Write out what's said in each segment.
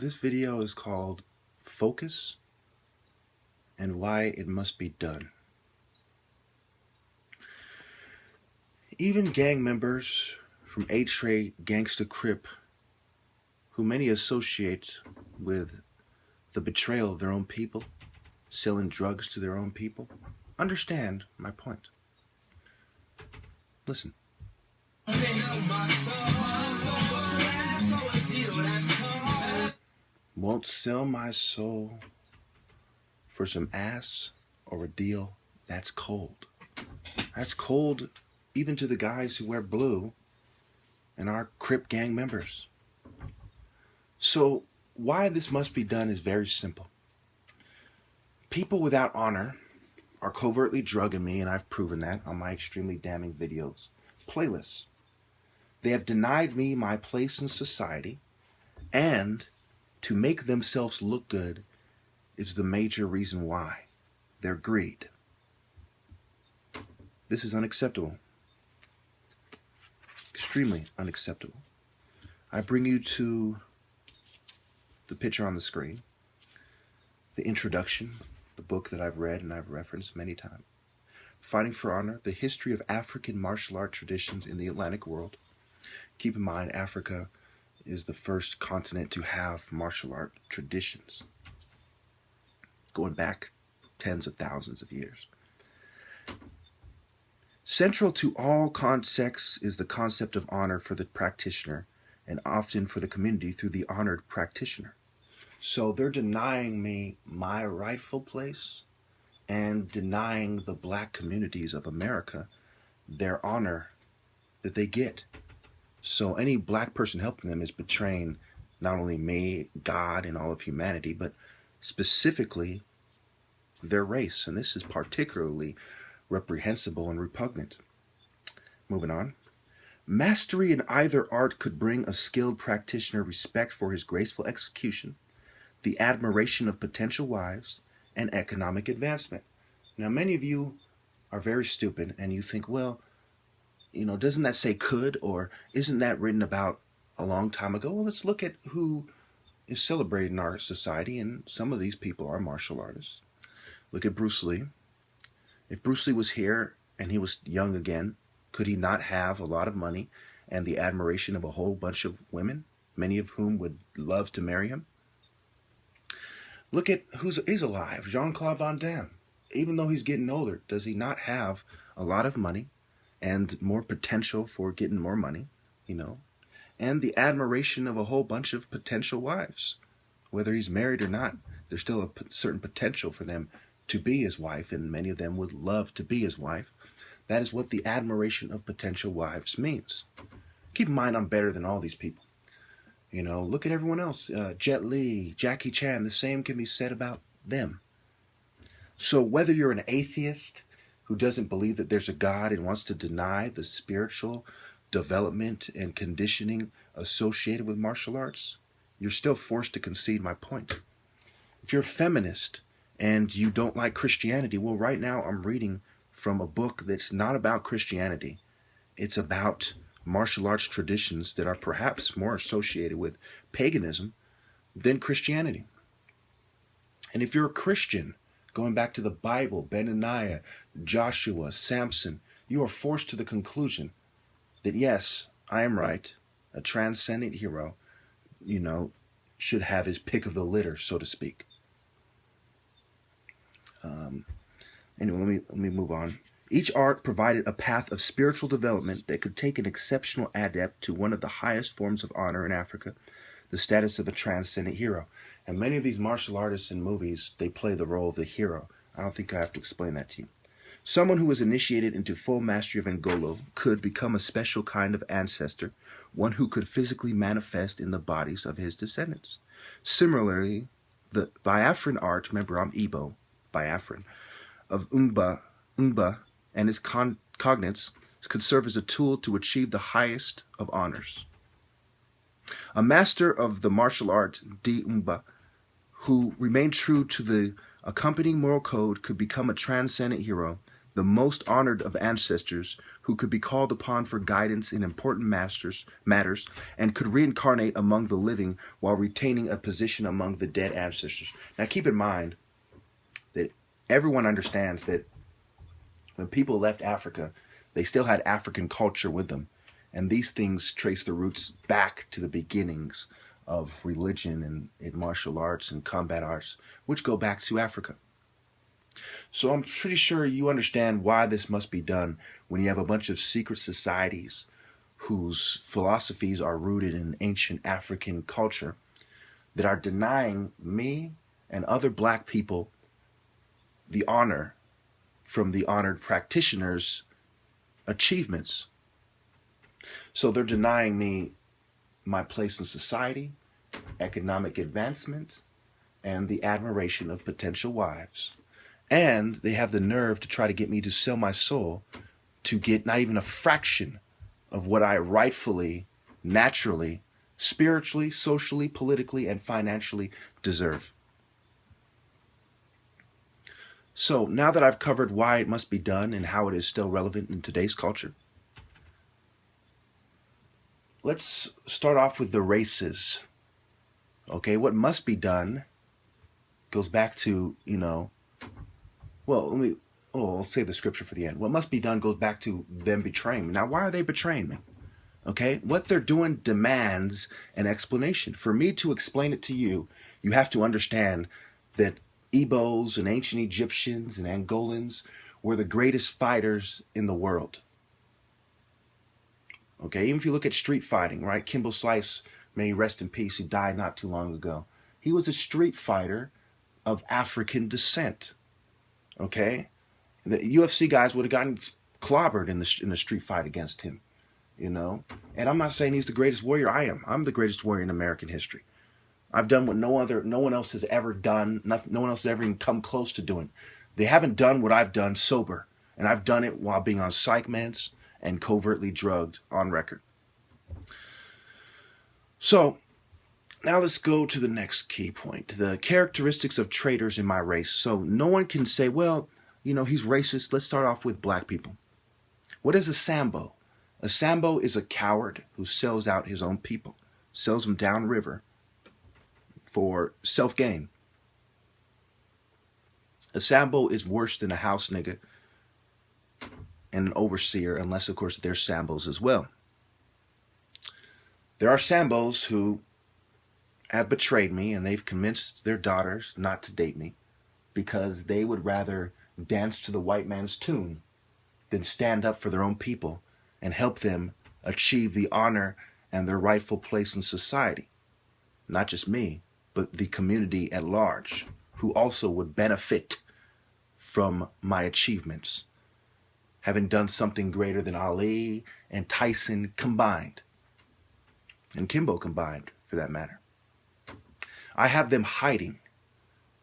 This video is called Focus and Why It Must Be Done. Even gang members from A-Tray Gangsta Crip, who many associate with the betrayal of their own people, selling drugs to their own people, understand my point. Listen. Won't sell my soul for some ass or a deal that's cold. That's cold even to the guys who wear blue and are Crip gang members. So why this must be done is very simple. People without honor are covertly drugging me, and I've proven that on my extremely damning videos, playlists. They have denied me my place in society, and to make themselves look good is the major reason why. Their greed. This is unacceptable. Extremely unacceptable. I bring you to the picture on the screen, the introduction, the book that I've read and I've referenced many times. Fighting for Honor, the history of African martial art traditions in the Atlantic world. Keep in mind, Africa is the first continent to have martial art traditions, going back tens of thousands of years. Central to all contexts is the concept of honor for the practitioner, and often for the community through the honored practitioner. So they're denying me my rightful place and denying the black communities of America their honor that they get. So any black person helping them is betraying not only me, God, and all of humanity, but specifically their race. And this is particularly reprehensible and repugnant. Moving on. Mastery in either art could bring a skilled practitioner respect for his graceful execution, the admiration of potential wives, and economic advancement. Now, many of you are very stupid and you think, well, doesn't that say could, or isn't that written about a long time ago? Well, let's look at who is celebrated in our society, and some of these people are martial artists. Look at Bruce Lee. If Bruce Lee was here and he was young again, could he not have a lot of money and the admiration of a whole bunch of women, many of whom would love to marry him? Look at who's alive, Jean-Claude Van Damme. Even though he's getting older, does he not have a lot of money and more potential for getting more money, and the admiration of a whole bunch of potential wives? Whether he's married or not, there's still a certain potential for them to be his wife, and many of them would love to be his wife. That is what the admiration of potential wives means. Keep in mind, I'm better than all these people. Look at everyone else. Jet Li, Jackie Chan, the same can be said about them. So whether you're an atheist who doesn't believe that there's a God and wants to deny the spiritual development and conditioning associated with martial arts, you're still forced to concede my point. If you're a feminist and you don't like Christianity, well, right now I'm reading from a book that's not about Christianity. It's about martial arts traditions that are perhaps more associated with paganism than Christianity. And if you're a Christian, going back to the Bible, Benaniah, Joshua, Samson, you are forced to the conclusion that yes, I am right, a transcendent hero, should have his pick of the litter, so to speak. Anyway, let me move on. Each art provided a path of spiritual development that could take an exceptional adept to one of the highest forms of honor in Africa, the status of a transcendent hero. And many of these martial artists in movies, they play the role of the hero. I don't think I have to explain that to you. Someone who was initiated into full mastery of Ngolo could become a special kind of ancestor, one who could physically manifest in the bodies of his descendants. Similarly, the Biafran art, remember I'm Igbo, Biafran, of Umba and his cognates could serve as a tool to achieve the highest of honors. A master of the martial art, Di Umba, who remained true to the accompanying moral code, could become a transcendent hero, the most honored of ancestors who could be called upon for guidance in important matters and could reincarnate among the living while retaining a position among the dead ancestors. Now keep in mind that everyone understands that when people left Africa, they still had African culture with them. And these things trace the roots back to the beginnings of religion and martial arts and combat arts, which go back to Africa. So I'm pretty sure you understand why this must be done when you have a bunch of secret societies whose philosophies are rooted in ancient African culture that are denying me and other black people the honor from the honored practitioners' achievements. So they're denying me my place in society, economic advancement, and the admiration of potential wives. And they have the nerve to try to get me to sell my soul to get not even a fraction of what I rightfully, naturally, spiritually, socially, politically, and financially deserve. So now that I've covered why it must be done and how it is still relevant in today's culture, let's start off with the races. Okay, what must be done goes back to, I'll save the scripture for the end. What must be done goes back to them betraying me. Now, why are they betraying me? Okay, what they're doing demands an explanation. For me to explain it to you, you have to understand that Igbos and ancient Egyptians and Angolans were the greatest fighters in the world. Okay, even if you look at street fighting, right? Kimbo Slice, may he rest in peace, who died not too long ago. He was a street fighter of African descent. Okay, the UFC guys would have gotten clobbered in the street fight against him, And I'm not saying he's the greatest warrior. I'm the greatest warrior in American history. I've done what no one else has ever done. No one else has ever even come close to doing. They haven't done what I've done sober, and I've done it while being on psych meds and covertly drugged on record. So now let's go to the next key point, the characteristics of traitors in my race. So no one can say, well, he's racist. Let's start off with black people. What is a Sambo? A Sambo is a coward who sells out his own people, sells them downriver for self-gain. A Sambo is worse than a house nigga and an overseer, unless, of course, they're Sambos as well. There are Sambos who have betrayed me, and they've convinced their daughters not to date me because they would rather dance to the white man's tune than stand up for their own people and help them achieve the honor and their rightful place in society. Not just me, but the community at large, who also would benefit from my achievements, having done something greater than Ali and Tyson combined, and Kimbo combined, for that matter. I have them hiding,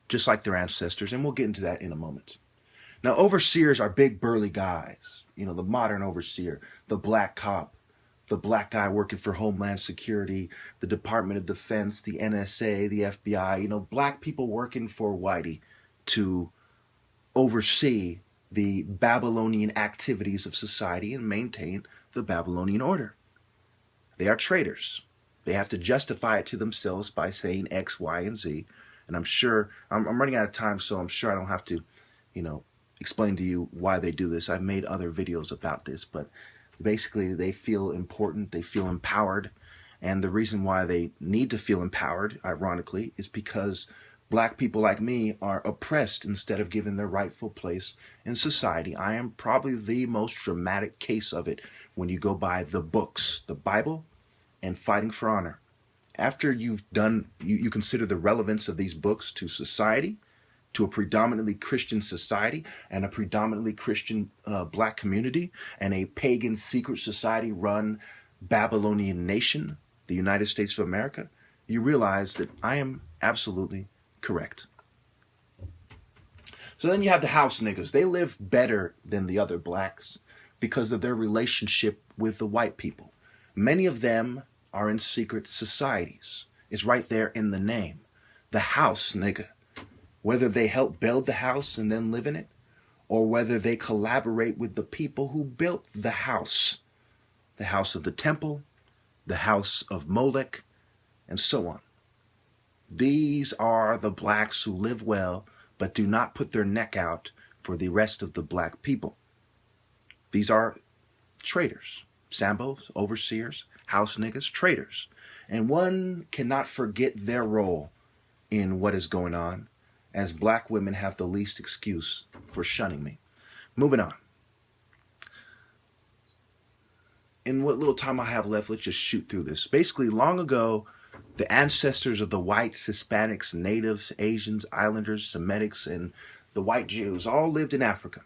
just like their ancestors, and we'll get into that in a moment. Now, overseers are big, burly guys. The modern overseer, the black cop, the black guy working for Homeland Security, the Department of Defense, the NSA, the FBI, black people working for Whitey to oversee the Babylonian activities of society and maintain the Babylonian order. They are traitors. They have to justify it to themselves by saying X, Y, and Z. And I'm sure, I'm running out of time, so I'm sure I don't have to, explain to you why they do this. I've made other videos about this, but basically they feel important, they feel empowered. And the reason why they need to feel empowered, ironically, is because black people like me are oppressed instead of given their rightful place in society. I am probably the most dramatic case of it when you go by the books, the Bible and Fighting for Honor. After you've done, you consider the relevance of these books to society, to a predominantly Christian society and a predominantly Christian black community and a pagan secret society run Babylonian nation, the United States of America, you realize that I am absolutely correct. So then you have the house niggas. They live better than the other blacks because of their relationship with the white people. Many of them are in secret societies. It's right there in the name. The house nigga. Whether they help build the house and then live in it, or whether they collaborate with the people who built the house of the temple, the house of Molech, and so on. These are the blacks who live well but do not put their neck out for the rest of the black people. These are traitors, sambos, overseers, house niggas, traitors. And one cannot forget their role in what is going on, as black women have the least excuse for shunning me. Moving on. In what little time I have left, let's just shoot through this. Basically, long ago, the ancestors of the whites, Hispanics, natives, Asians, islanders, Semitics, and the white Jews all lived in Africa.